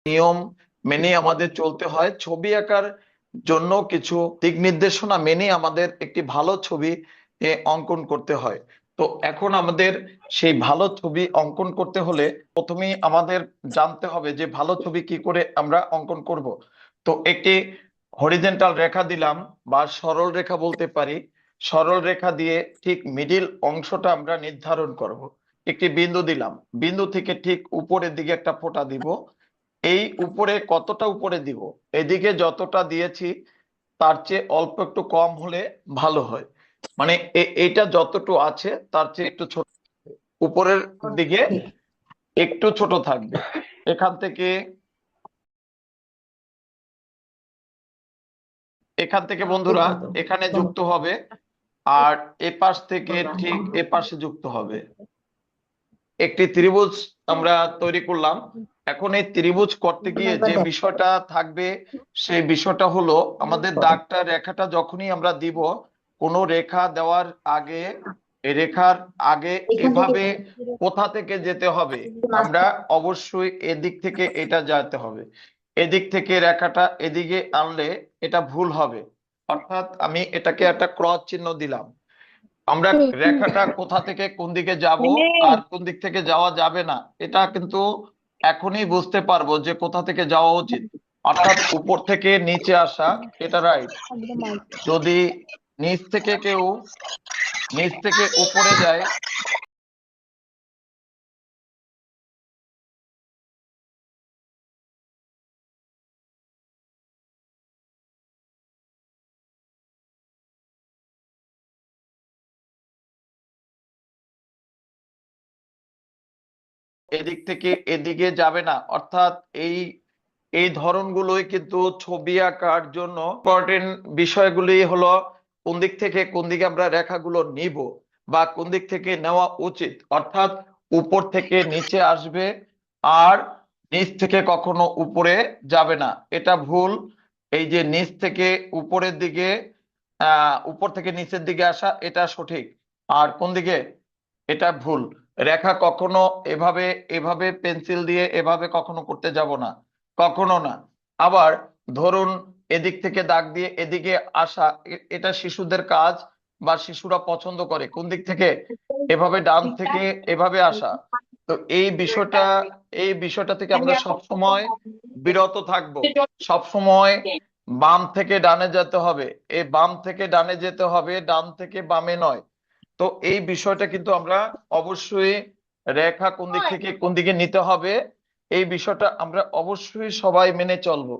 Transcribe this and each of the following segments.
নিয়ম মেনে আমাদের চলতে হয়। ছবি আঁকার জন্য কিছু দিক নির্দেশনা মেনে আমাদের একটি ভালো ছবি অঙ্কন করতে হয়। তো এখন আমাদের সেই ভালো ছবি অঙ্কন করতে হলে প্রথমেই আমাদের জানতে হবে যে ভালো ছবি কি করে আমরা অঙ্কন করব। তো একটি হরিজেন্টাল রেখা দিলাম, বা সরল রেখা বলতে পারি। সরল রেখা দিয়ে ঠিক মিডিল অংশটা আমরা নির্ধারণ করব। একটি বিন্দু দিলাম, বিন্দু থেকে ঠিক উপরের দিকে একটা ফোঁটা দিব। এই উপরে কতটা উপরে দিব? এদিকে যতটা দিয়েছি তার চেয়ে অল্প একটু কম হলে ভালো হয়। মানে এইটা যতটুকু আছে তার চেয়ে একটু ছোট, উপরের দিকে একটু ছোট থাকবে। এখান থেকে বন্ধুরা এখানে যুক্ত হবে, আর এপাশ থেকে ঠিক এপাশে যুক্ত হবে। একটি ত্রিভুজ আমরা তৈরি করলাম। এখন এই ত্রিভুজ করতে গিয়ে যে বিষয়টা থাকবে, সেই বিষয়টা হলো আমাদের দাগটা রেখাটা যখনই আমরা দিব, কোনো রেখা দেওয়ার আগে এই রেখার আগে এভাবে কোথা থেকে যেতে হবে? আমরা অবশ্যই এদিক থেকে এটা যেতে হবে। এদিক থেকে রেখাটা এদিকে আনলে এটা ভুল হবে। অর্থাৎ আমি এটাকে একটা ক্রস চিহ্ন দিলাম। আমরা রেখাটা কোথা থেকে কোন দিকে যাব আর কোন দিক থেকে যাওয়া যাবে না, এটা কিন্তু এখনই বুঝতে পারবো যে কোথা থেকে যাওয়া উচিত। অর্থাৎ উপর থেকে নিচে আসা, এটা রাইট। যদি নিচ থেকে কেউ নিচ থেকে উপরে যায়, এদিক থেকে এদিকে যাবে না। অর্থাৎ এই এই ধরনগুলোই কিন্তু ছবি আঁকার জন্য ইম্পর্টেন্ট বিষয়গুলি হলো কোন দিক থেকে কোন দিকে আমরা রেখাগুলো নিব, বা কোন দিক থেকে নেওয়া উচিত। অর্থাৎ উপর থেকে নিচে আসবে, আর নিচ থেকে কখনো উপরে যাবে না, এটা ভুল। এই যে নিচ থেকে উপরের দিকে উপর থেকে নিচের দিকে আসা, এটা সঠিক। আর কোন দিকে, এটা ভুল। রেখা কখনো এভাবে এভাবে পেন্সিল দিয়ে এভাবে কখনো করতে যাব না, কখনো না। আবার ধরুন এদিক থেকে দাগ দিয়ে এদিকে আসা, এটা শিশুদের কাজ, বা শিশুরা পছন্দ করে কোন দিক থেকে, এভাবে ডান থেকে এভাবে আসা। তো এই বিষয়টা থেকে আমরা সব সময় বিরত থাকব। সব সময় বাম থেকে ডানে যেতে হবে, এই বাম থেকে ডানে যেতে হবে, ডান থেকে বামে নয়। তো এই বিষয়টা কিন্তু আমরা অবশ্যই, রেখা কোন দিক থেকে কোন দিকে নিতে হবে, এই বিষয়টা আমরা অবশ্যই সবাই মেনে চলবো।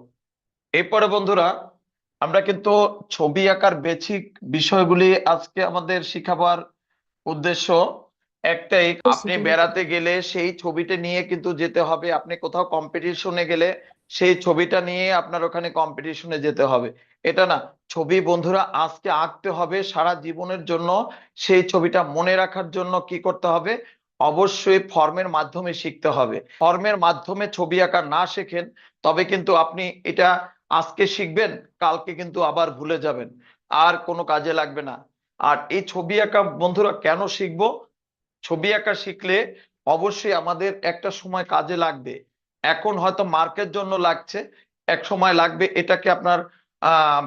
এরপরে বন্ধুরা আমরা কিন্তু ছবি আঁকার বেসিক বিষয়গুলি আজকে আমাদের শিখাবার উদ্দেশ্য একটাই। আপনি বেড়াতে গেলে সেই ছবিটা নিয়ে কিন্তু যেতে হবে, আপনি কোথাও কম্পিটিশনে গেলে সেই ছবিটা নিয়ে আপনার ওখানে কম্পিটিশনে যেতে হবে, এটা না। ছবি বন্ধুরা আজকে আঁকতে হবে সারা জীবনের জন্য। সেই ছবিটা মনে রাখার জন্য কি করতে হবে? অবশ্যই ফর্মের মাধ্যমে শিখতে হবে। ফর্মের মাধ্যমে ছবি আঁকা না শেখেন তবে কিন্তু আপনি এটা আজকে শিখবেন, কালকে কিন্তু আবার ভুলে যাবেন, আর কোনো কাজে লাগবে না। আর এই ছবি আঁকা বন্ধুরা কেন শিখবো? ছবি আঁকা শিখলে অবশ্যই আমাদের একটা সময় কাজে লাগবে। এখন হয়তো মার্কের জন্য লাগছে, এক সময় লাগবে এটাকে আপনার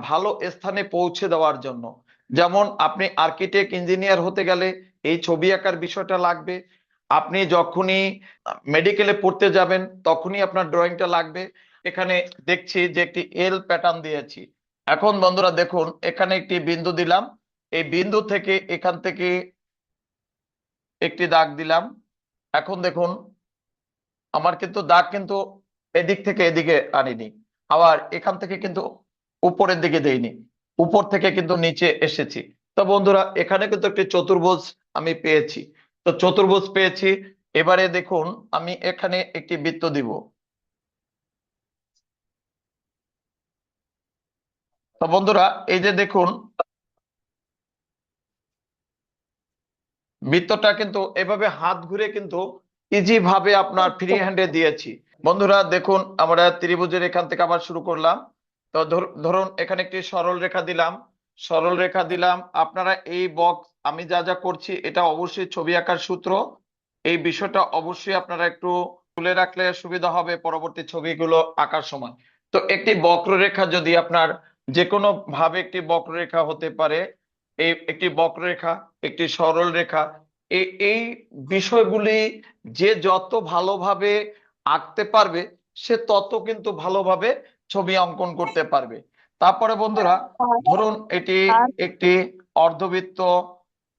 ভালো স্থানে পৌঁছে দেওয়ার জন্য। যেমন আপনি আর্কিটেক্ট ইঞ্জিনিয়ার হতে গেলে এই ছবি আঁকার বিষয়টা লাগবে। আপনি যখনই মেডিকেলে পড়তে যাবেন তখনই আপনার ড্রয়িংটা লাগবে। এখানে দেখছি যে একটি এল প্যাটার্ন দিয়েছি। এখন বন্ধুরা দেখুন, এখানে একটি বিন্দু দিলাম, এই বিন্দু থেকে এখান থেকে একটি দাগ দিলাম। এখন দেখুন আমার কিন্তু দাগ কিন্তু এদিক থেকে এদিকে আনিনি, আবার এখান থেকে কিন্তু উপরের দিকে দেইনি, উপর থেকে কিন্তু নিচে এসেছি। তো বন্ধুরা এখানে কিন্তু একটি চতুর্ভুজ আমি পেয়েছি। তো চতুর্ভুজ পেয়েছি, এবারে দেখুন আমি এখানে একটি বৃত্ত দিব। তো বন্ধুরা এই যে দেখুন বৃত্তটা কিন্তু এভাবে হাত ঘুরে কিন্তু ইজি ভাবে আপনার ফ্রি হ্যান্ডে দিয়েছি। বন্ধুরা দেখুন আমরা ত্রিভুজের এখান থেকে আবার শুরু করলাম। তো ধরুন এখানে একটি সরল রেখা দিলাম, সরল রেখা দিলাম। আপনারা এই বক্স আমি যা যা করছি এটা অবশ্যই ছবি আঁকার সূত্র, এই বিষয়টা অবশ্যই আপনারা একটু তুলে রাখলে সুবিধা হবে পরবর্তী ছবিগুলো আঁকার সময়। তো একটি বক্ররেখা যদি আপনার যে কোনো ভাবে একটি বক্ররেখা হতে পারে, এই একটি বক্ররেখা, একটি সরল রেখা, এই বিষয়গুলি যে যত ভালোভাবে আঁকতে পারবে সে তত কিন্তু ভালোভাবে ছবি অঙ্কন করতে পারবে। তারপরে বন্ধুরা ধরুন এটি একটি অর্ধবৃত্ত,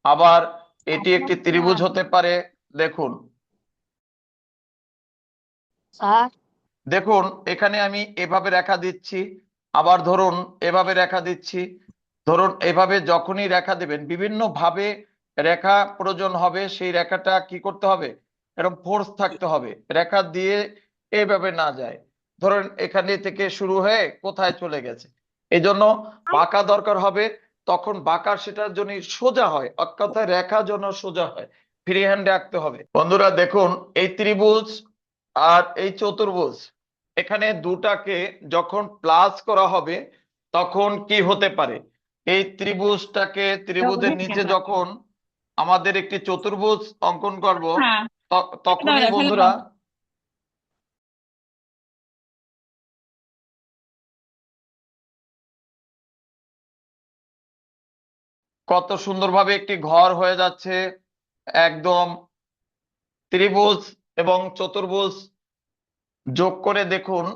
আবার এটি একটি ত্রিভুজ হতে পারে। দেখুন দেখুন এখানে আমি এভাবে রেখা দিচ্ছি, আবার ধরুন এভাবে রেখা দিচ্ছি। ধরুন এভাবে যখনই রেখা দেবেন বিভিন্ন ভাবে রেখা প্রয়োজন হবে, সেই রেখাটা কি করতে হবে, এরকম ফোর্স থাকতে হবে, রেখা দিয়ে এইভাবে না যায়। ধরুন এখানে থেকে শুরু হয়ে কোথায় চলে গেছে, এই জন্য বাঁকা দরকার হবে। তখন বাঁকা সেটার জন্য সোজা হয়, এক কথায় রেখা যেন সোজা হয়, ফ্রি হ্যান্ডে আঁকতে হবে। বন্ধুরা দেখুন এই ত্রিভুজ আর এই চতুর্ভুজ, এখানে দুটাকে যখন প্লাস করা হবে তখন কি হতে পারে, এই ত্রিভুজের নিচে যখন আমাদের একটি চতুর্ভুজ অঙ্কন করব তখনই বন্ধুরা কত সুন্দরভাবে একটি ঘর হয়ে যাচ্ছে। একদম ত্রিভুজ এবং চতুর্ভুজ যোগ করে দেখুন,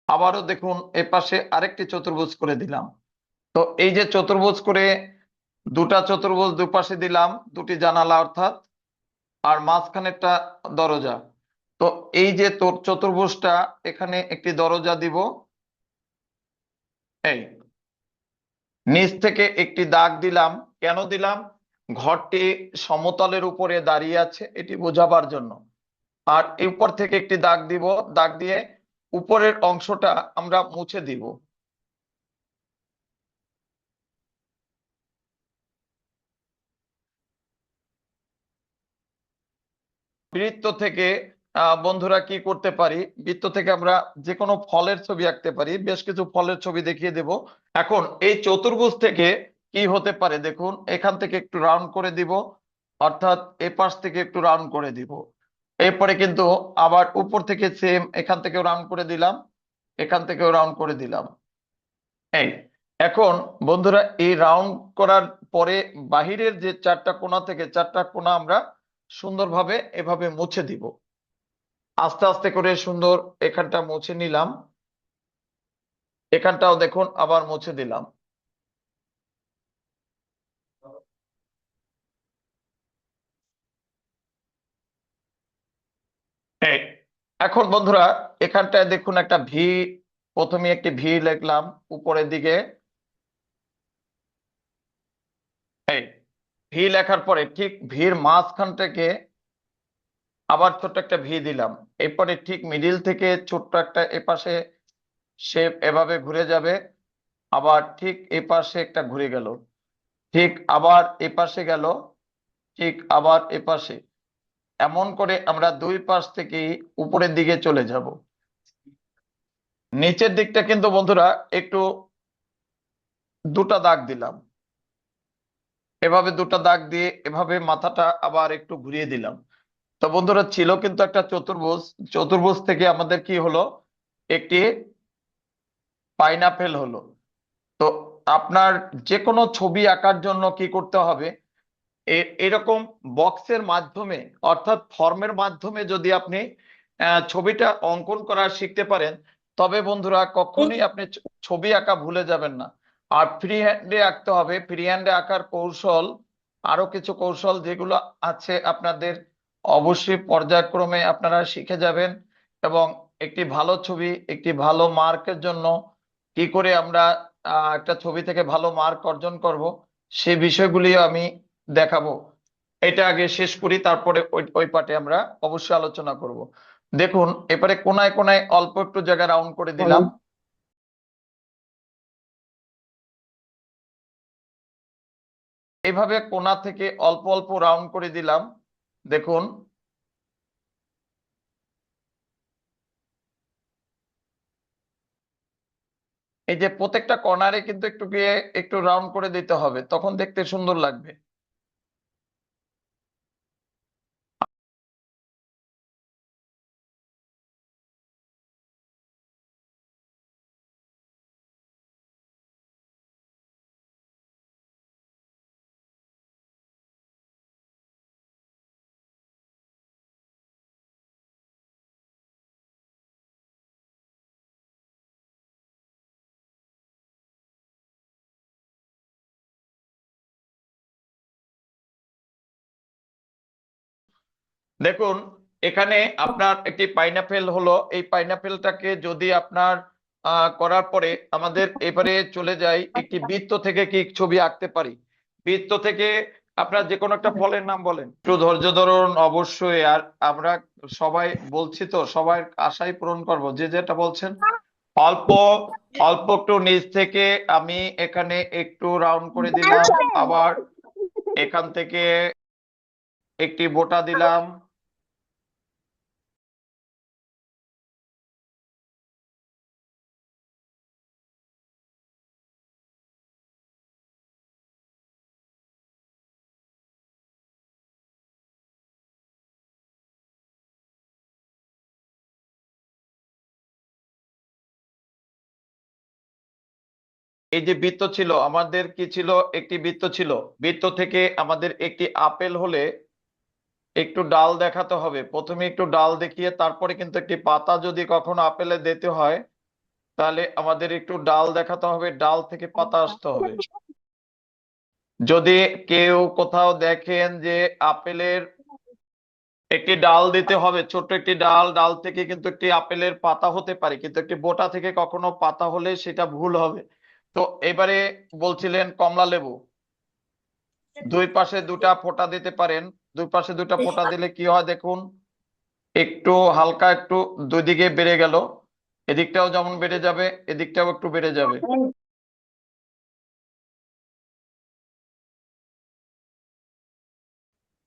আবারও দেখুন এপাশে আরেকটি চতুর্ভুজ করে দিলাম। তো এই যে চতুর্ভুজ করে দুটা চতুর্ভুজ দুপাশে দিলাম, দুটি জানালা অর্থাৎ, আর মাঝখানে একটা দরজা। তো এই যে চতুর্ভুজটা, এখানে একটি দরজা দিব, এই নিচ থেকে একটি দাগ দিলাম। কেন দিলাম, ঘরটি সমতলের উপরে দাঁড়িয়ে আছে এটি বোঝাবার জন্য। আর এই উপর থেকে একটি দাগ দিব, দাগ দিয়ে উপরের অংশটা আমরা মুছে দিব। বৃত্ত থেকে বন্ধুরা কি করতে পারি, বৃত্ত থেকে আমরা যে কোনো ফলের ছবি আঁকতে পারি, বেশ কিছু ফলের ছবি দেখিয়ে দেব। এখন এই চতুর্ভুজ থেকে কি হতে পারে দেখুন, এখান থেকে একটু রাউন্ড করে দিব, অর্থাৎ এ পাশ থেকে একটু রাউন্ড করে দিব। এরপরে কিন্তু আবার উপর থেকে সেম এখান থেকেও রাউন্ড করে দিলাম, এখান থেকেও রাউন্ড করে দিলাম। এই এখন বন্ধুরা এই রাউন্ড করার পরে বাহিরের যে চারটা কোণা থেকে চারটা কোণা আমরা সুন্দরভাবে এভাবে মুছে দিব। আস্তে আস্তে করে সুন্দর এখানটা মুছে নিলাম, এখানটাও দেখুন আবার মুছে দিলাম। এই এখন বন্ধুরা এখানটায় দেখুন একটা ভি, প্রথমে একটি ভি লিখলাম উপরের দিকে। এই ভি লেখার পরে ঠিক ভির মাঝখান থেকে আবার ছোট্ট একটা ভি দিলাম। এরপরে ঠিক মিডিল থেকে ছোট্ট একটা এপাশে শেপ এভাবে ঘুরে যাবে, আবার ঠিক এপাশে একটা ঘুরে গেল, ঠিক আবার এপাশে গেল, ঠিক আবার এপাশে। এমন করে আমরা দুই পাশ থেকে উপরের দিকে চলে যাব। নিচের দিকটা কিন্তু বন্ধুরা একটু দুটা দাগ দিলাম, এভাবে দুটা দাগ দিয়ে এভাবে মাথাটা আবার একটু ঘুরিয়ে দিলাম। তো বন্ধুরা ছিল কিন্তু একটা চতুর্ভুজ, চতুর্ভুজ থেকে আমাদের কি হলো, একটি পাইনাপেল হলো। তো আপনার যে কোনো ছবি আঁকার জন্য কি করতে হবে, এরকম বক্সের মাধ্যমে অর্থাৎ ফর্মের মাধ্যমে যদি আপনি ছবিটা অঙ্কন করা শিখতে পারেন, তবে বন্ধুরা কখনোই আপনি ছবি আঁকা ভুলে যাবেন না। আর ফ্রি হ্যান্ডে আঁকতে হবে, ফ্রি হ্যান্ডে আঁকার কৌশল, আরো কিছু কৌশল যেগুলো আছে আপনাদের, অবশ্যই পর্যায়ক্রমে আপনারা শিখে যাবেন। এবং একটি ভালো ছবি, একটি ভালো মার্কের জন্য কি করে আমরা একটা ছবি থেকে ভালো মার্ক অর্জন করব, সে বিষয়গুলি আমি দেখাবো। এটা আগে শেষ করি, তারপরে ওই ওই পার্টে আমরা অবশ্যই আলোচনা করব। দেখুন এবারে কোনায় কোনায় অল্প একটু জায়গা রাউন্ড করে দিলাম, এইভাবে কোনা থেকে অল্প অল্প রাউন্ড করে দিলাম। দেখুন এই যে প্রত্যেকটা কর্নারে কিন্তু একটু গিয়ে একটু রাউন্ড করে দিতে হবে, তখন দেখতে সুন্দর লাগবে। দেখুন, এখানে আপনার একটি পাইনাপেল হলো, এই পাইনাপেলটাকে যদি আপনার করার পরে আমাদের এবারে চলে যাই একটি বৃত্ত থেকে কি ছবি আঁকতে পারি। বৃত্ত থেকে আপনার যে কোনো একটা ফলের নাম বলেন, একটু ধৈর্য ধরুন অবশ্যই। আর আমরা সবাই বলছি তো, সবার আশাই পূরণ করব, যে যেটা বলছেন। অল্প অল্প একটু নিচ থেকে আমি এখানে একটু রাউন্ড করে দিলাম, আবার এখান থেকে একটি বোটা দিলাম। এই যে বৃত্ত ছিল আমাদের, কি ছিল, একটি বৃত্ত ছিল। বৃত্ত থেকে আমাদের একটি আপেল হলে একটু ডাল দেখাতে হবে। প্রথমে একটু ডাল দেখিয়ে তারপরে কিন্তু একটি পাতা যদি কখনো আপেলে দিতে হয়, তাহলে আমাদের একটু ডাল দেখাতে হবে, ডাল থেকে পাতা আসতে হবে। যদি কেউ কোথাও দেখেন যে আপেলের একটি ডাল দিতে হবে, ছোট্ট একটি ডাল, ডাল থেকে কিন্তু একটি আপেলের পাতা হতে পারে, কিন্তু একটি বোটা থেকে কখনো পাতা হলে সেটা ভুল হবে। তো এবারে বলছিলেন কমলা লেবু, দুই পাশে দুটা ফোঁটা দিতে পারেন। দুই পাশে দুটা ফোঁটা দিলে কি হয় দেখুন, একটু হালকা একটু দুই দিকে বেড়ে গেল, এদিকটাও যেমন বেড়ে যাবে, এদিকটাও একটু বেড়ে যাবে।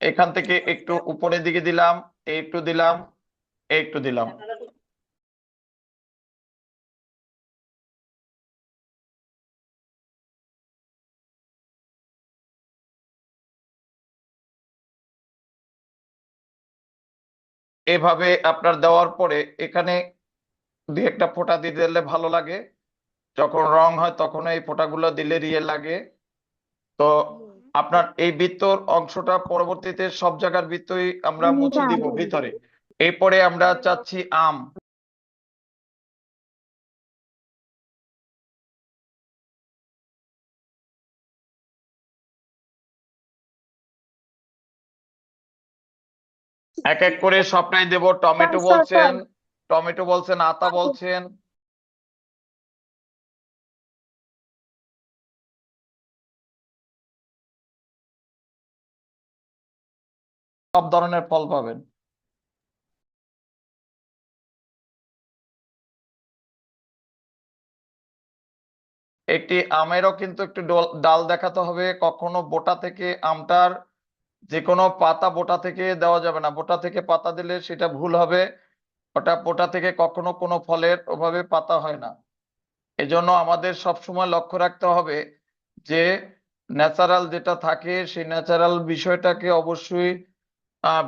এখান থেকে একটু উপরের দিকে দিলাম, এই একটু দিলাম, এই একটু দিলাম। এভাবে আপনার দেওয়ার পরে এখানে দুই একটা ফোঁটা দিয়ে দিলে ভালো লাগে। যখন রং হয় তখন এই ফোঁটাগুলো দিলে রিয়ে লাগে। তো আপনার এই বৃত্তর অংশটা পরবর্তীতে সব জায়গার বৃত্তই আমরা মুছে দিব ভিতরে। এরপরে আমরা চাচ্ছি আম। এক এক করে সবটাই দেব। টমেটো বলছেন, টমেটো বলছেন, আতা বলছেন। সব ধরনের ফল পাবেন। একটি আমেরও কিন্তু একটু ডাল দেখাতে হবে। কখনো বোটা থেকে আমটার যে কোনো পাতা বোটা থেকে দেওয়া যাবে না, বোটা থেকে পাতা দিলে সেটা ভুল হবে। ওটা বোটা থেকে কখনো কোনো ফলের ওভাবে পাতা হয় না। এজন্য আমাদের সব সময় লক্ষ্য রাখতে হবে যে ন্যাচারাল যেটা থাকে সেই ন্যাচারাল বিষয়টাকে অবশ্যই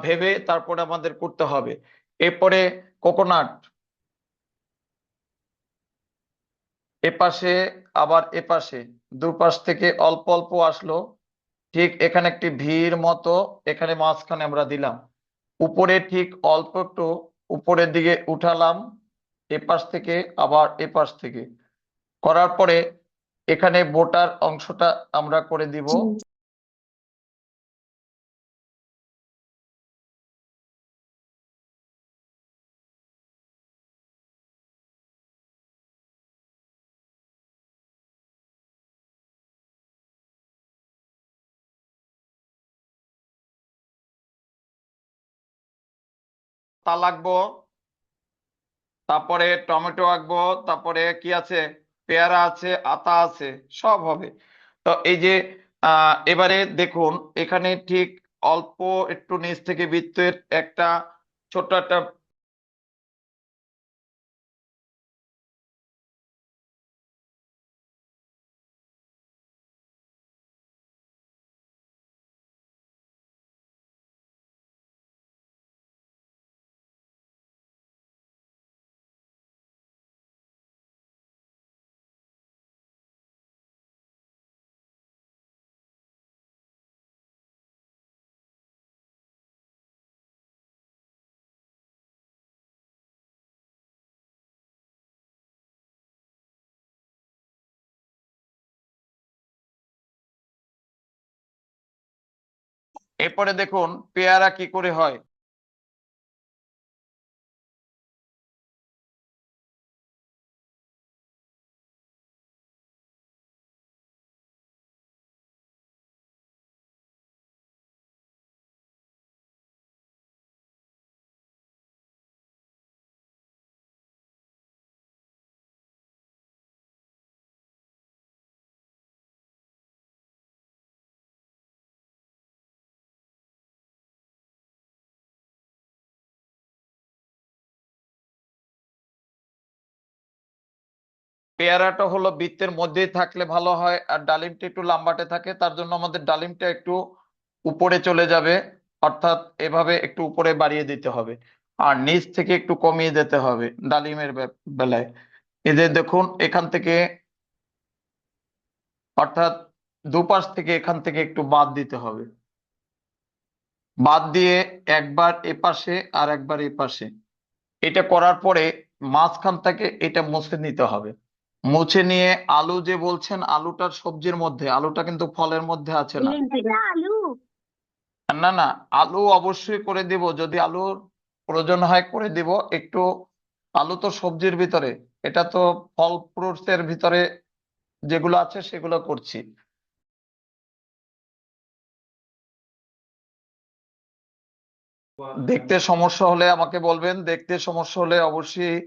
ভেবে তারপরে আমাদের করতে হবে। এরপরে কোকোনাট, এপাশে আবার এপাশে দুপাশ থেকে অল্প অল্প আসলো। ঠিক এখানে একটি ভিড় মতো এখানে মাঝখানে আমরা দিলাম। উপরে ঠিক অল্প একটু উপরের দিকে উঠালাম, এপাশ থেকে আবার এপাশ থেকে করার পরে এখানে বোটার অংশটা আমরা করে দিব। তা লাগবো, তারপরে টমেটো আঁকবো, তারপরে কি আছে, পেয়ারা আছে, আতা আছে, সব হবে। তো এই যে এবারে দেখুন এখানে ঠিক অল্প একটু নিচ থেকে বৃত্তের একটা ছোট্ট একটা এরপরে দেখুন পেয়ারা কি করে হয়। পেয়ারাটা হলো বৃত্তের মধ্যেই থাকলে ভালো হয়, আর ডালিমটা একটু লাম্বাটে থাকে, তার জন্য আমাদের ডালিমটা একটু উপরে চলে যাবে, অর্থাৎ এভাবে একটু উপরে বাড়িয়ে দিতে হবে, আর নিচ থেকে একটু কমিয়ে দিতে হবে ডালিমের বেলায়। এদের দেখুন এখান থেকে, অর্থাৎ দুপাশ থেকে এখান থেকে একটু বাদ দিতে হবে, বাদ দিয়ে একবার এপাশে আর একবার এপাশে। এটা করার পরে মাঝখান থেকে এটা মুছে নিতে হবে। মুছে নিয়ে আলু যে বলছেন, আলুটার সবজির মধ্যে, আলুটা কিন্তু ফলের মধ্যে আছে না। আলু না না, আলু অবশ্যই করে দিব, যদি আলুর প্রয়োজন হয় করে দিব একটু। আলু তো সবজির ভিতরে, এটা তো ফল ফ্রুটস এর ভিতরে যেগুলো আছে সেগুলো করছি। দেখতে সমস্যা হলে আমাকে বলবেন, দেখতে সমস্যা হলে অবশ্যই।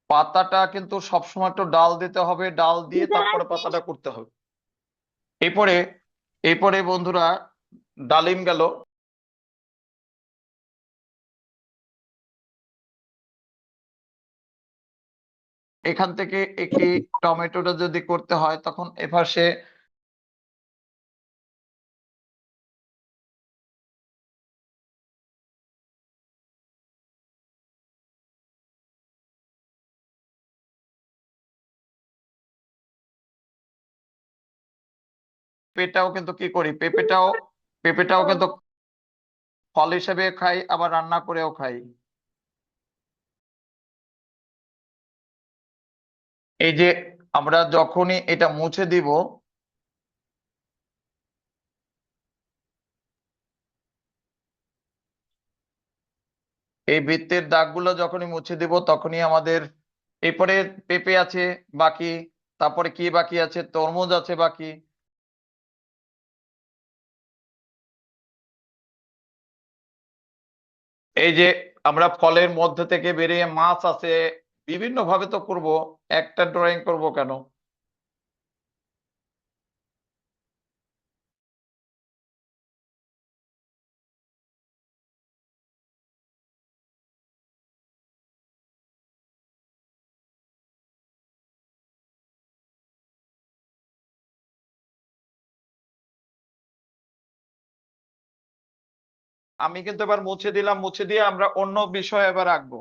পাতাটা কিন্তু সবসময় একটু ডাল দিতে হবে, ডাল দিয়ে তারপরে পাতাটা করতে হবে। এরপরে এরপরে বন্ধুরা, ডালিম গেল। এখান থেকে একটি টমেটোটা যদি করতে হয় তখন এপাশে পেঁপেটাও কিন্তু কি করি, পেঁপেটাও কিন্তু ফল হিসেবে খাই, আবার রান্না করেও খাই। এই যে আমরা যখনই এটা মুছে দিব, এই বৃত্তের দাগগুলো যখনই মুছে দিব তখনই আমাদের এরপরে পেঁপে আছে বাকি, তারপরে কি বাকি আছে, তরমুজ আছে বাকি। এই যে আমরা ফলের মধ্যে থেকে বেরিয়ে মাছ আছে, বিভিন্ন ভাবে তো করব, একটা ড্রয়িং করব কেন। আমি কিন্তু এবার মুছে দিলাম, মুছে দিয়ে আমরা অন্য বিষয় এবার রাখবো।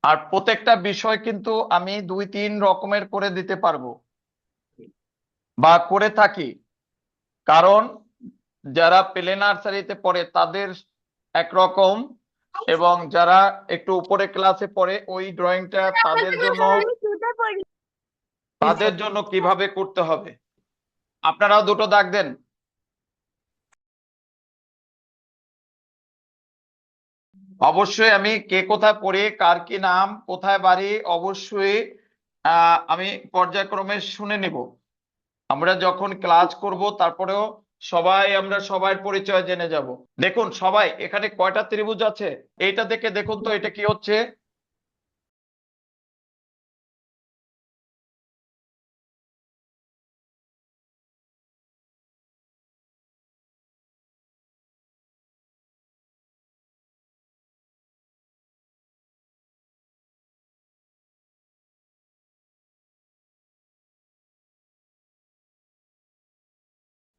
আর প্রত্যেকটা বিষয় কিন্তু আমি 2-3 রকমের করে দিতে পারবো বা করে থাকি, কারণ যারা প্লে নার্সারিতে পড়ে তাদের একরকম, এবং যারা একটু উপরে ক্লাসে পড়ে ওই ড্রয়িংটা তাদের জন্য কিভাবে করতে হবে। আপনারাও দুটো দাগ দেন। অবশ্যই আমি কে কোথায় পড়ি, কার কি নাম, কোথায় বাড়ি, অবশ্যই আমি পর্যায়ক্রমে শুনে নিব। আমরা যখন ক্লাস করব তারপরেও আমরা সবার পরিচয় জেনে যাব। দেখুন সবাই, এখানে কয়টা ত্রিভুজ আছে এইটা দেখে দেখুন তো এটা কি হচ্ছে।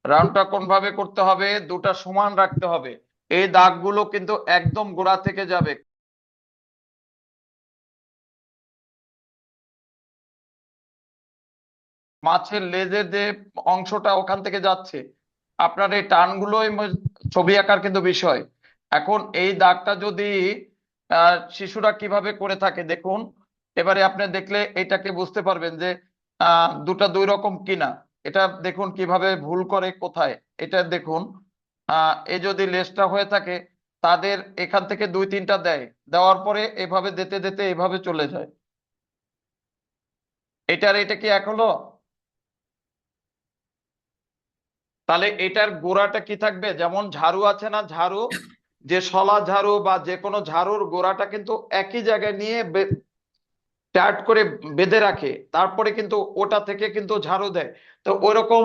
রাউন্ডটা কোন ভাবে করতে হবে, দুটা সমান রাখতে হবে। এই দাগগুলো কিন্তু একদম গোড়া থেকে যাবে, মাছের লেজের যে অংশটা ওখান থেকে যাচ্ছে। আপনার এই টানগুলোই ছবি আঁকার কিন্তু বিষয়। এখন এই দাগটা যদি শিশুরা কিভাবে করে থাকে দেখুন, এবারে আপনি দেখলে এটাকে বুঝতে পারবেন যে দুটা দুই রকম কিনা। এটা দেখুন কিভাবে ভুল করে কোথায়। এটা দেখুন, এ যদি লেজটা হয়ে থাকে, তাদের এখান থেকে 2-3টা দেয়, দেওয়ার পরে এভাবে দিতে দিতে এভাবে চলে যায়। এটা কি এক হলো? তাহলে এটার গোড়াটা কি থাকবে, যেমন ঝাড়ু আছে না, ঝাড়ু, যে শলা ঝাড়ু বা যে কোনো ঝাড়ুর গোড়াটা কিন্তু একই জায়গায় নিয়ে টাইট করে বেঁধে রাখে, তারপরে কিন্তু ওটা থেকে কিন্তু ঝাড়ু দেয়। তো ওইরকম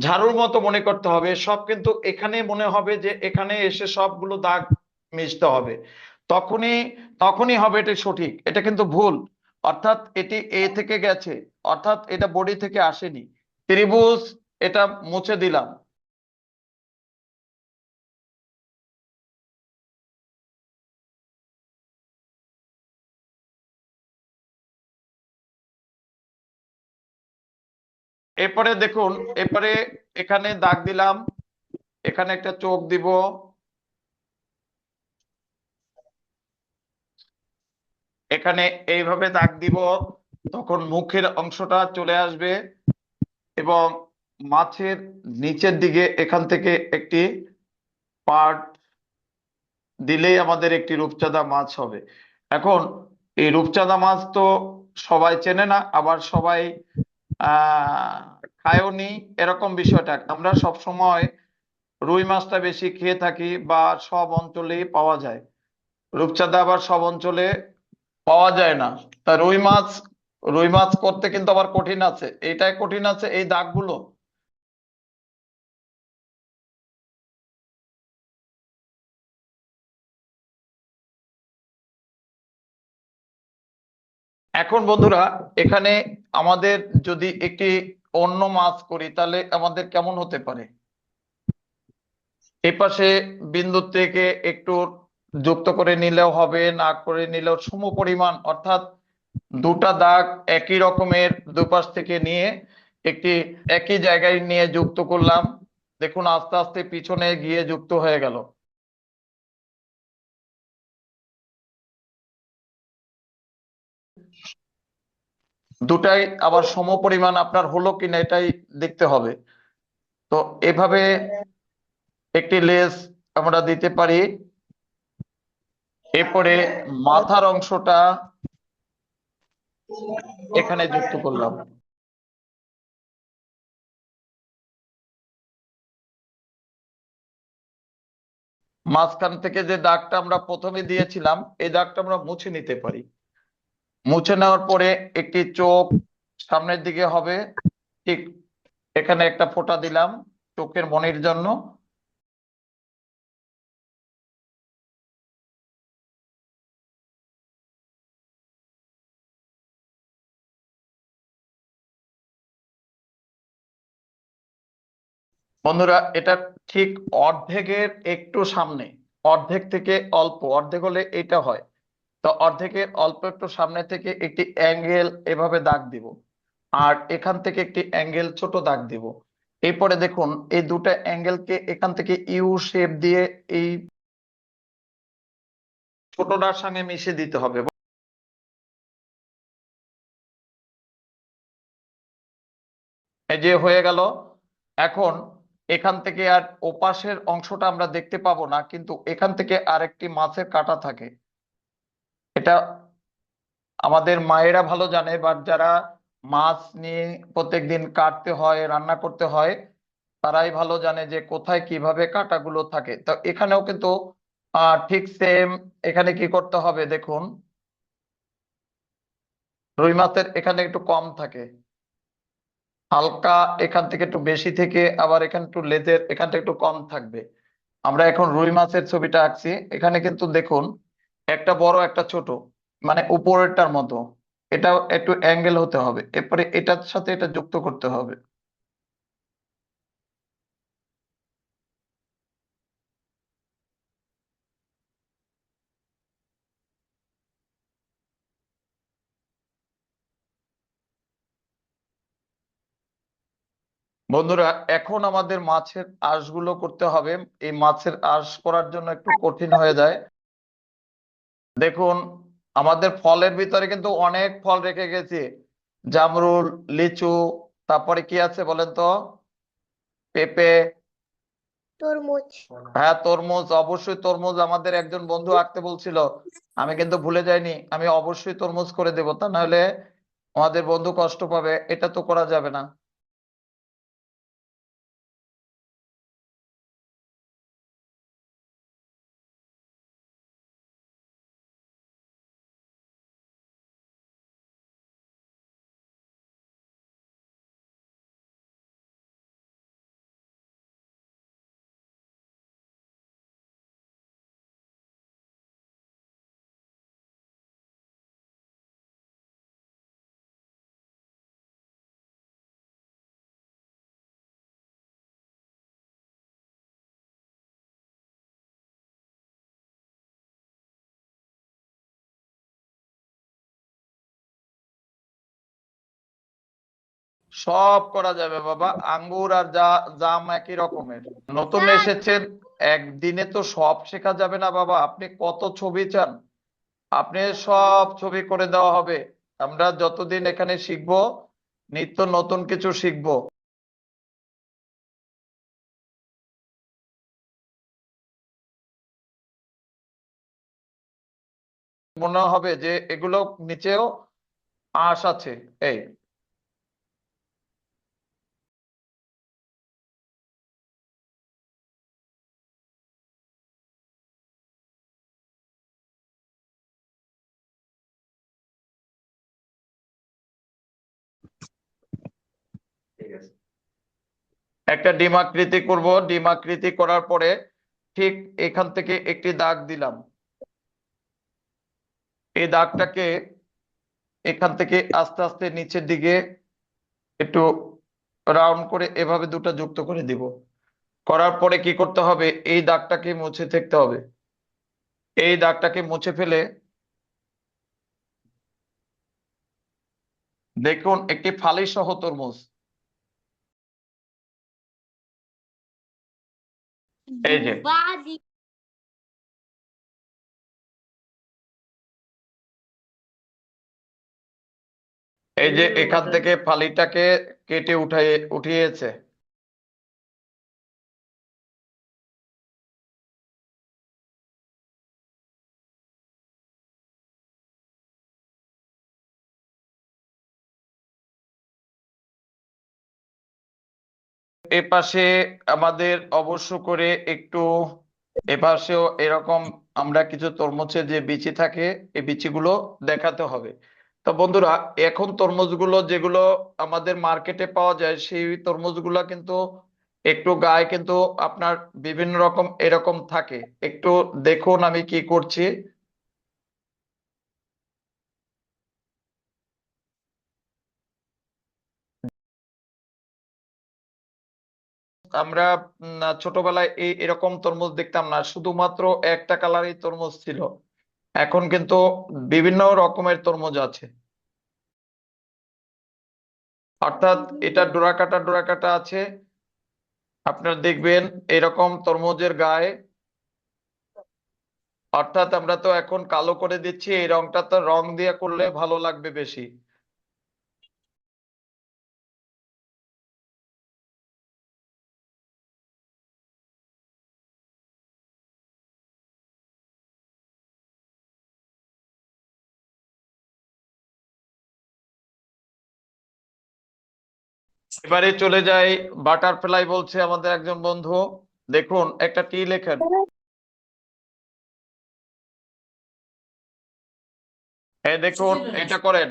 ঝাড়ুর মতো মনে করতে হবে, সব কিন্তু এখানে মনে হবে যে এখানে এসে সবগুলো দাগ মিশতে হবে। তখনই তখনই হবে এটি সঠিক, এটা কিন্তু ভুল। অর্থাৎ এটি এ থেকে গেছে, অর্থাৎ এটা বডি থেকে আসেনি। ত্রিভুজ, এটা মুছে দিলাম। এরপরে দেখুন, এরপরে এখানে দাগ দিলাম, এখানে একটা চোখ দিব, এখানে এইভাবে দাগ দিব, তখন মুখের অংশটা চলে আসবে এবং মাছের নিচের দিকে এখান থেকে একটি পার্ট দিলেই আমাদের একটি রূপচাঁদা মাছ হবে। এখন এই রূপচাঁদা মাছ তো সবাই চেনে না, আবার সবাই আহ খায়ওনি, এরকম বিষয়টা। আমরা সব সময় রুই মাছটা বেশি খেয়ে থাকি বা সব অঞ্চলেই পাওয়া যায়। রূপচাঁদা আবার সব অঞ্চলে পাওয়া যায় না। তা রুই মাছ করতে কিন্তু আবার কঠিন আছে, এইটাই কঠিন আছে এই দাগগুলো। এখন বন্ধুরা, এখানে আমাদের যদি একটি অন্য মাছ করি তাহলে আমাদের কেমন হতে পারে। এই পাশে বিন্দু থেকে একটু যুক্ত করে নিলেও হবে, না করে নিলেও সমপরিমাণ, অর্থাৎ দুটা দাগ একই রকমের দুপাশ থেকে নিয়ে একটি একই জায়গায় নিয়ে যুক্ত করলাম। দেখুন আস্তে আস্তে পিছনে গিয়ে যুক্ত হয়ে গেল। দুটাই আবার সমপরিমাণ আপনার হলো কিনা এটাই দেখতে হবে। তো এভাবে একটি লেজ আমরা দিতে পারি। এরপরে মাথার অংশটা এখানে যুক্ত করলাম। মাঝখান থেকে যে দাগটা আমরা প্রথমে দিয়েছিলাম এই দাগটা আমরা মুছে নিতে পারি। মুছে নেওয়ার পরে একটি চোখ সামনের দিকে হবে, ঠিক এখানে একটা ফোঁটা দিলাম চোখের মনির জন্য। বন্ধুরা, এটা ঠিক অর্ধেকের একটু সামনে, অর্ধেক থেকে অল্প, অর্ধেক হলে এটা হয়। তো অর্ধেকের অল্প একটু সামনে থেকে একটি অ্যাঙ্গেল এভাবে দাগ দিব, আর এখান থেকে একটি অ্যাঙ্গেল ছোট দাগ দিব। এরপরে দেখুন এই দুটো অ্যাঙ্গেলকে এখান থেকে ইউ শেপ দিয়ে এই ছোটটার সঙ্গে মিশিয়ে দিতে হবে। এই যে হয়ে গেল। এখন এখান থেকে আর ওপাশের অংশটা আমরা দেখতে পাবো না, কিন্তু এখান থেকে আরেকটি মাছের কাঁটা থাকে। এটা আমাদের মায়েরা ভালো জানে, বা যারা মাছ নিয়ে প্রত্যেকদিন কাটতে হয় রান্না করতে হয় তারাই ভালো জানে যে কোথায় কিভাবে কাঁটাগুলো থাকে। তো এখানেও কিন্তু ঠিক সেম। এখানে কি করতে হবে দেখুন, রুই মাছের এখানে একটু কম থাকে, হালকা এখান থেকে একটু বেশি থেকে, আবার এখানে একটু লেজের এখানটা একটু কম থাকবে। আমরা এখন রুই মাছের ছবিটা আঁকছি, এখানে কিন্তু দেখুন একটা বড় একটা ছোট, মানে উপরেরটার মতো। এটা একটু অ্যাঙ্গেল হতে হবে, এরপরে এটার সাথে এটা যুক্ত করতে হবে। বন্ধুরা, এখন আমাদের মাছের আঁশগুলো করতে হবে। এই মাছের আঁশ করার জন্য একটু কঠিন হয়ে যায়। দেখুন আমাদের ফলের ভিতরে কিন্তু অনেক ফল রেখে গেছি, জামরুল, লিচু, তারপরে কি আছে বলেন তো, পেঁপে, তরমুজ। হ্যাঁ তরমুজ, অবশ্যই তরমুজ। আমাদের একজন বন্ধু আঁকতে বলছিল, আমি কিন্তু ভুলে যাইনি, আমি অবশ্যই তরমুজ করে দেবো, তা নাহলে আমাদের বন্ধু কষ্ট পাবে, এটা তো করা যাবে না। সব করা যাবে বাবা, আঙ্গুর আর জাম একই রকমের। নতুন স্যার এসেছেন, একদিনে তো সব শেখা যাবে না বাবা। আপনি কত ছবি চান, আপনি সব ছবি করে দেওয়া হবে। আমরা যতদিন এখানে শিখবো, নিত্য নতুন কিছু শিখবো। মনে হবে যে এগুলো নিচেও আঁশ আছে। এই ঠিক আছে, একটা ডিম আকৃতি করব। ডিম আকৃতি করার পরে ঠিক এখান থেকে একটি দাগ দিলাম। এই দাগটাকে এখান থেকে আস্তে আস্তে নিচের দিকে একটু রাউন্ড করে এভাবে দুটো যুক্ত করে দিব। করার পরে কি করতে হবে, এই দাগটাকে মুছে থাকতে হবে। এই দাগটাকে মুছে ফেলে দেখুন একটি ফালি সহ তরমুজ। এই যে, বাদি এই যে এখান থেকে ফালিটাকে কেটে উঠিয়েছে। এপাশে আমাদের অবশ্য করে একটু, এপাশেও এরকম আমরা কিছু তরমুজের যে বিচি থাকে, এই বিচিগুলো দেখাতে হবে। তো বন্ধুরা, এখন তরমুজগুলো যেগুলো আমাদের মার্কেটে পাওয়া যায়, সেই তরমুজগুলো কিন্তু একটু গায়ে কিন্তু আপনার বিভিন্ন রকম এরকম থাকে। একটু দেখুন আমি কি করছি। আমরা ছোটবেলায় এরকম তরমুজ দেখতাম না, শুধুমাত্র একটা কালারই তরমুজ ছিল। এখন কিন্তু বিভিন্ন রকমের তরমুজ আছে। অর্থাৎ এটা ডোরা কাটা আছে। আপনার দেখবেন এরকম তরমুজের গায়ে, অর্থাৎ আমরা তো এখন কালো করে দিচ্ছি, এই রংটা তো রং দিয়ে করলে ভালো লাগবে বেশি। এবারে চলে যাই, বাটারফ্লাই বলছে আমাদের একজন বন্ধু। দেখুন একটা টি লেখেন। এই দেখুন এটা করেন।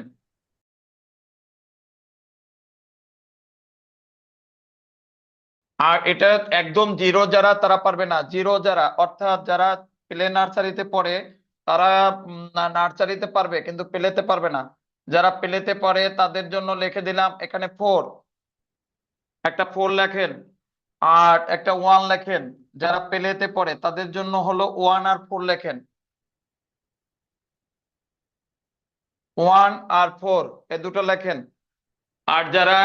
আর এটা একদম জিরো যারা, তারা পারবে না। জিরো যারা অর্থাৎ যারা প্লে নার্সারিতে পড়ে, তারা নার্সারিতে পারবে কিন্তু প্লেতে পারবে না। যারা প্লেতে পড়ে তাদের জন্য লিখে দিলাম এখানে 4, একটা 4 লেখেন আর একটা 1 লেখেন। যারা প্লেতে পড়ে তাদের জন্য হলো 1 আর 4 লেখেন। 1 আর 4 এ দুটো লেখেন। আর যারা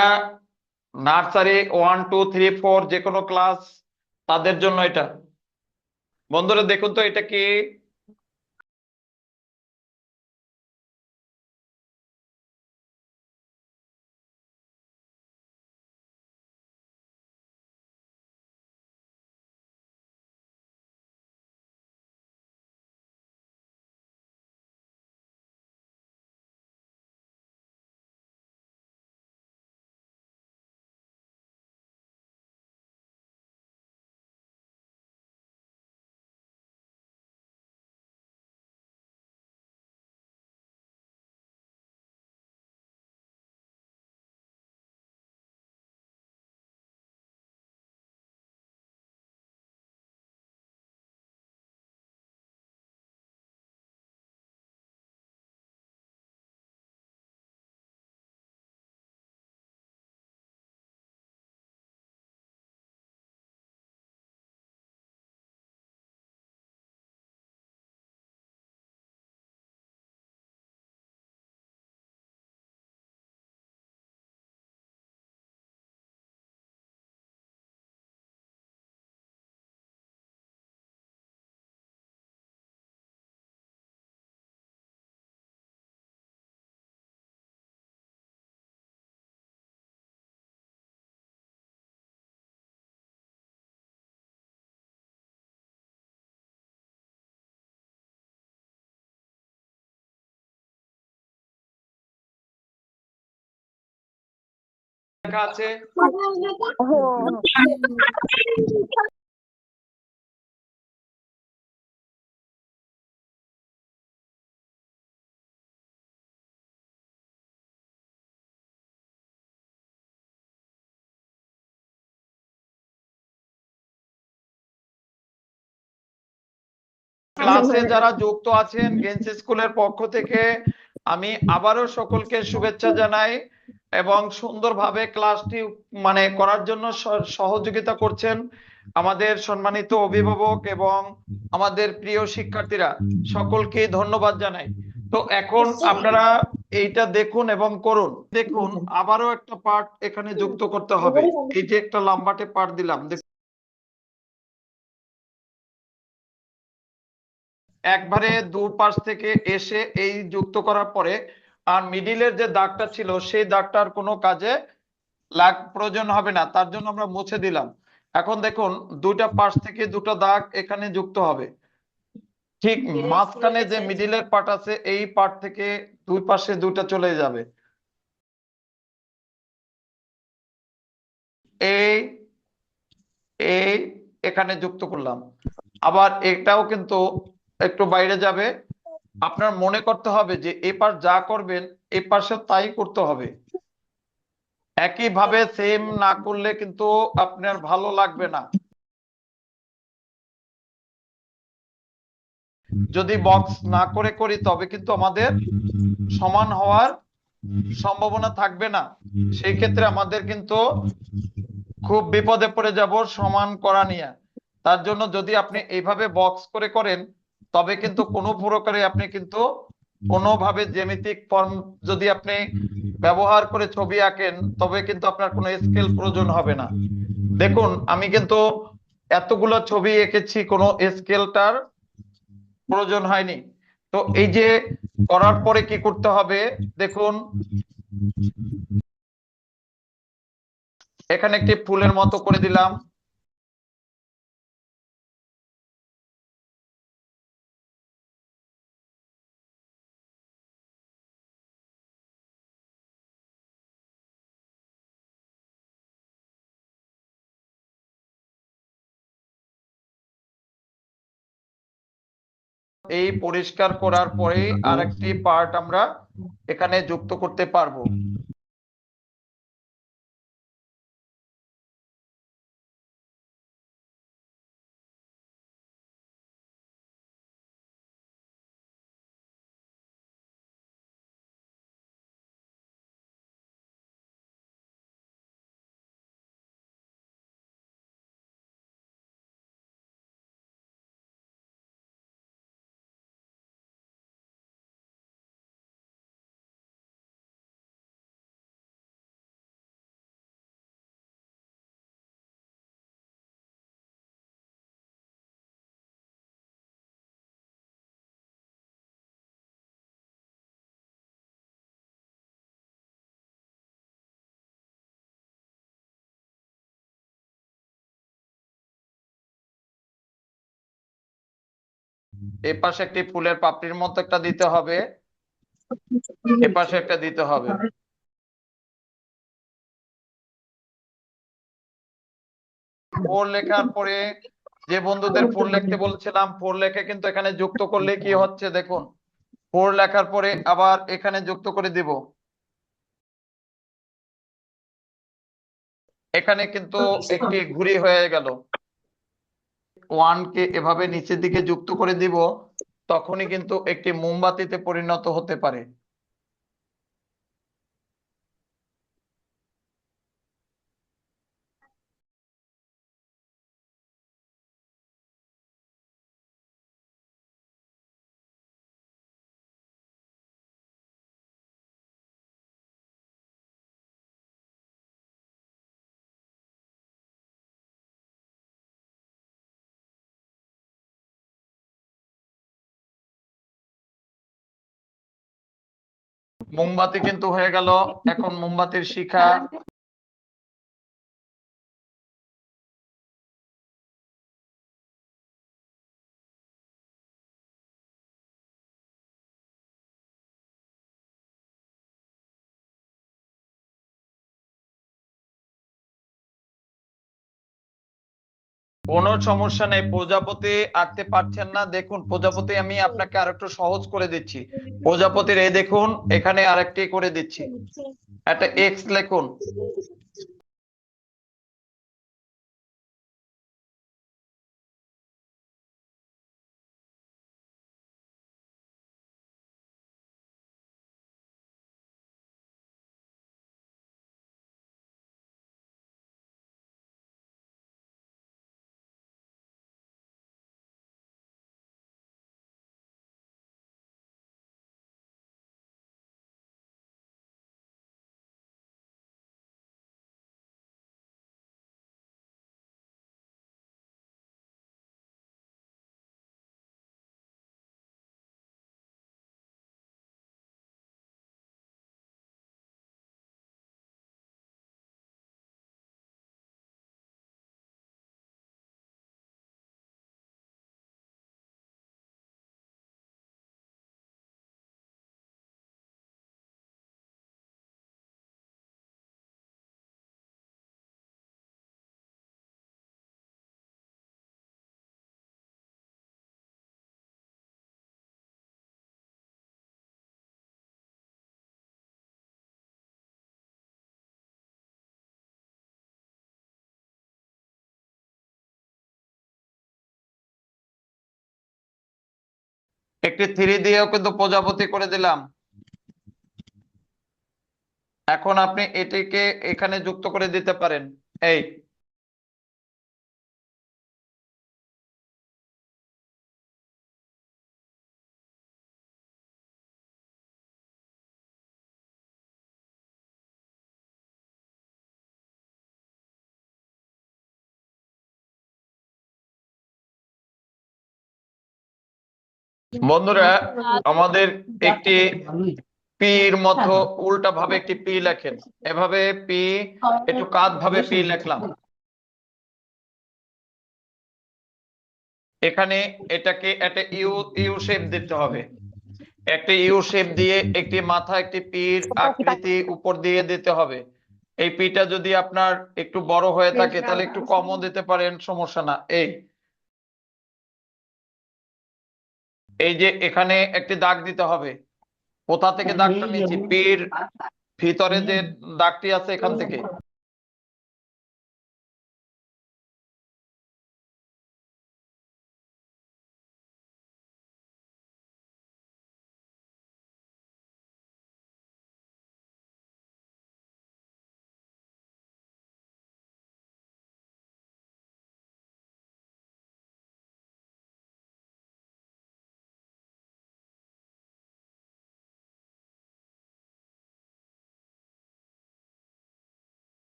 নার্সারি 1 2 3 4 যে কোনো ক্লাস, তাদের জন্য এটা। বন্ধুরা দেখুন তো এটা কি। লেখা আছে ক্লাসে যারা যুক্ত আছেন গেন্স স্কুলের পক্ষ থেকে আমি আবারও সকলকে শুভেচ্ছা জানাই এবং সুন্দরভাবে ক্লাসটি করার জন্য সহযোগিতা করছেন আমাদের সম্মানিত অভিভাবক এবং আমাদের প্রিয় শিক্ষার্থীরা, সকলকে ধন্যবাদ জানাই। তো এখন আপনারা এইটা দেখুন এবং করুন। দেখুন আবারও একটা পার্ট এখানে যুক্ত করতে হবে। এই যে একটা লম্বাটে পার্ট দিলাম, একবারে দুপাশ থেকে এসে এই যুক্ত করার পরে আর মিডিলের যে দাগটা ছিল সেই দাগটার কোনো কাজে প্রয়োজন হবে না, তার জন্য আমরা মুছে দিলাম। এখন দেখুন দুইটা পাশ থেকে দুটো দাগ এখানে যুক্ত হবে। ঠিক মাঝখানে যে মিডিলের পার্ট আছে এই পার্ট থেকে দুই পাশে দুইটা চলে যাবে। এই এই এখানে যুক্ত করলাম। আবার এটাও কিন্তু একটু বাইরে যাবে। আপনার মনে করতে হবে যে এই পাশ যা করবেন এই পাশে তাই করতে হবে। একইভাবে সেম না করলে কিন্তু আপনার ভালো লাগবে না। যদি বক্স না করে করি তবে কিন্তু আমাদের সমান হওয়ার সম্ভাবনা থাকবে না। সেই ক্ষেত্রে আমাদের কিন্তু খুব বিপদে পড়ে যাব সমান করা নিয়ে। তার জন্য যদি আপনি এইভাবে বক্স করে করেন তবে কিন্তু কোনো প্রকারে আপনি কিন্তু কোনোভাবে জ্যামিতিক ফর্ম যদি আপনি ব্যবহার করে ছবি আঁকেন তবে কিন্তু আপনার কোনো স্কেল প্রয়োজন হবে না। দেখুন আমি কিন্তু এতগুলো ছবি এঁকেছি, কোনো স্কেলটার প্রয়োজন হয়নি। তো এই যে করার পরে কি করতে হবে দেখুন, এখানে একটি ফুলের মতো করে দিলাম। এই পরিষ্কার করার পরেই আরেকটি পার্ট আমরা এখানে যুক্ত করতে পারবো। এই পাশে একটি ফুলের পাপড়ির মতো একটা দিতে হবে, এ পাশে একটা দিতে হবে। ফোর লেখার পরে যে বন্ধুদের ফোর লিখতে বলছিলাম ফোর লেখে কিন্তু এখানে যুক্ত করলে কি হচ্ছে দেখুন, ফোর লেখার পরে আবার এখানে যুক্ত করে দিব। এখানে কিন্তু একটি ঘুড়ি হয়ে গেল। ওয়ান কে এভাবে নিচের দিকে যুক্ত করে দিব, তখনই কিন্তু একটি মোমবাতিতে পরিণত হতে পারে। মোমবাতি কিন্তু হয়ে গেল। এখন মোমবাতির শিখা কোনো সমস্যা নেই, প্রজাপতি আঁকতে পারছেন না, দেখুন প্রজাপতি আমি আপনাকে আরেকটু সহজ করে দিচ্ছি। প্রজাপতির এই দেখুন এখানে আরেকটি করে দিচ্ছি, একটা এক্স লিখুন। একটি থ্রি দিয়েও কিন্তু প্রজাপতি করে দিলাম। এখন আপনি এটিকে এখানে যুক্ত করে দিতে পারেন। এই বন্ধুরা, আমাদের একটি পির মতো উল্টা ভাবে একটি পি লেখেন, এভাবে পি, একটু কাত ভাবে পি লিখলাম। এখানে এটাকে একটা ইউ ইউ শেপ দিতে হবে, একটা ইউ শেপ দিয়ে একটি মাথা একটি পির আকৃতি উপর দিয়ে দিতে হবে। এই পিটা যদি আপনার একটু বড় হয়ে থাকে তাহলে একটু কমও দিতে পারেন, সমস্যা না। এই যে এখানে একটি দাগ দিতে হবে। কোথা থেকে দাগটা নিচ্ছি? পির ভিতরে যে দাগটি আছে এখান থেকে।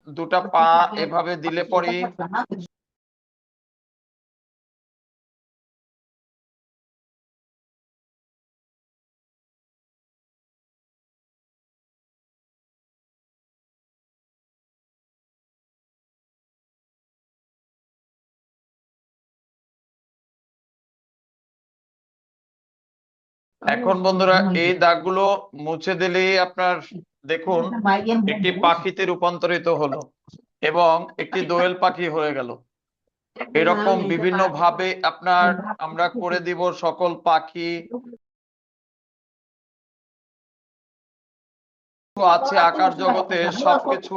দুটা পা এভাবে দিলে পরে এখন বন্ধুরা এই দাগগুলো মুছে দিলেই আপনার দেখুন একটি পাখিতে রূপান্তরিত হলো এবং একটি দোয়েল পাখি হয়ে গেল। এরকম বিভিন্ন ভাবে আপনার আমরা করে দিব সকল পাখি আছে আকার জগতে, সবকিছু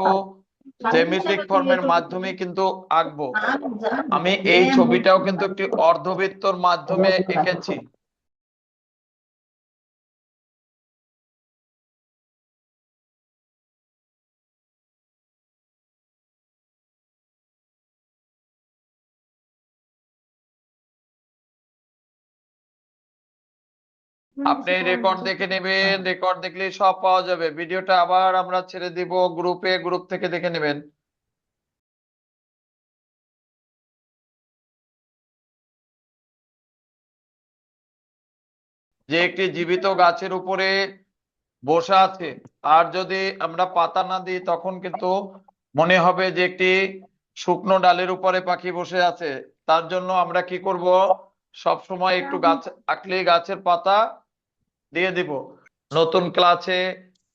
জ্যামিতিক ফর্মের মাধ্যমে কিন্তু আঁকবো। আমি এই ছবিটাও কিন্তু একটি অর্ধবৃত্তর মাধ্যমে এঁকেছি। আপনি রেকর্ড দেখে নেবেন, রেকর্ড দেখলে সব পাওয়া যাবে। ভিডিওটা আবার আমরা ছেড়ে দিব গ্রুপে, গ্রুপ থেকে দেখে নেবেন। যে একটি জীবিত গাছের উপরে বসে আছে, আর যদি আমরা পাতা না দিই তখন কিন্তু মনে হবে যে একটি শুকনো ডালের উপরে পাখি বসে আছে। তার জন্য আমরা কি করব, সব সময় একটু গাছ আঁকলে গাছের পাতা দিয়ে দিব। নতুন ক্লাসে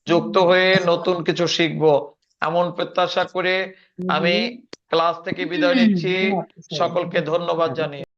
যুক্ত হয়ে নতুন কিছু শিখবো এমন প্রত্যাশা করে আমি ক্লাস থেকে বিদায় নিচ্ছি। সকলকে ধন্যবাদ জানিয়ে।